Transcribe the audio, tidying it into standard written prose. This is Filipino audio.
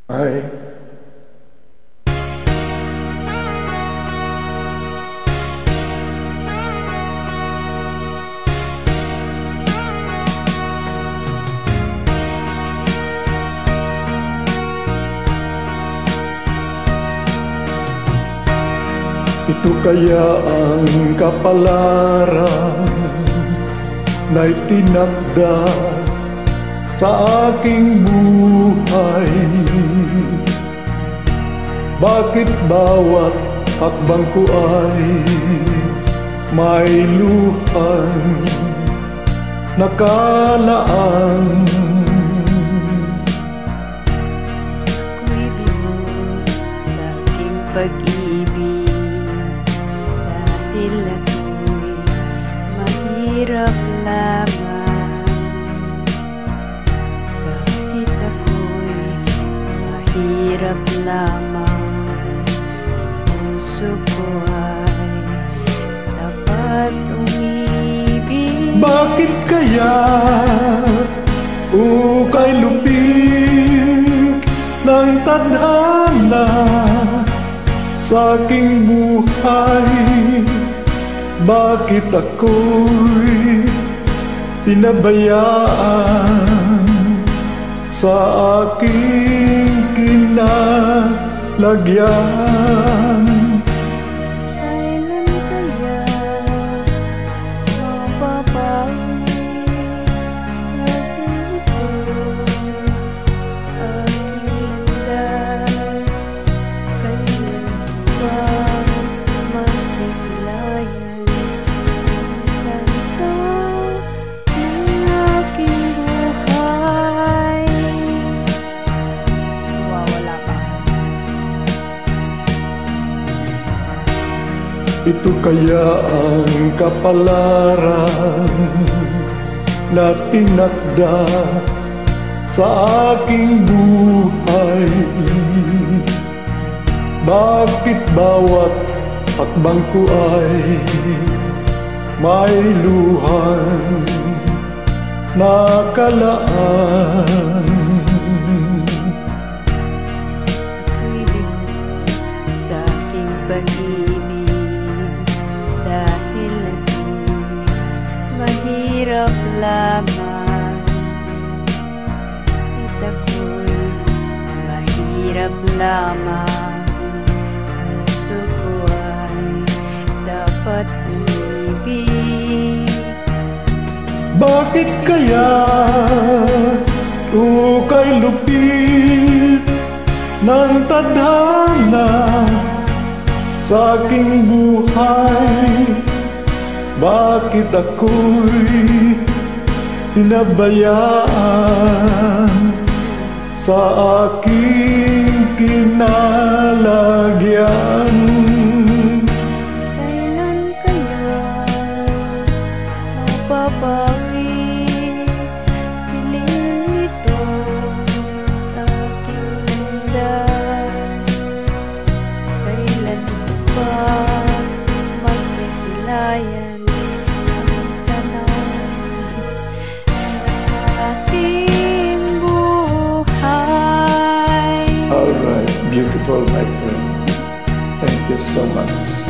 Ay, ito kaya ang kapalaran na itinakda sa aking buhay. Bakit bawat hakbang ko ay may luhang nakalaan? Ako'y bigo sa aking pag-ibig, dahil ako'y mahirap lamang. Kahit ako'y mahirap lamang, puso ko ay dapat umibig. Bakit kaya ukay lupit ng tadhana sa aking buhay? Bakit ako'y pinabayaan sa aking kinalagyan? Kailan kaya mababawi aking ito, aking landas? Kailan ba masisilayan ang ganda ng aking buhay? Nawawala pa. Ito kaya ang kapalaran na tinakda sa aking buhay. Bakit bawat hakbang ko ay may luhang nakalaan? Ako'y bigo sa aking pag-ibig, dahil ako'y mahirap lamang. Kahit ako'y mahirap lamang, puso ko ay dapat umibig. Bakit kaya ukay lupit ng tadhana sa aking buhay? Bakit ako'y pinabayaan sa aking kinalagyan? Kailan kaya mababawi piling ito, aking landas? Kailan ba masisilayan ang tanan ng aking buhay? All right, beautiful my friend. Thank you so much.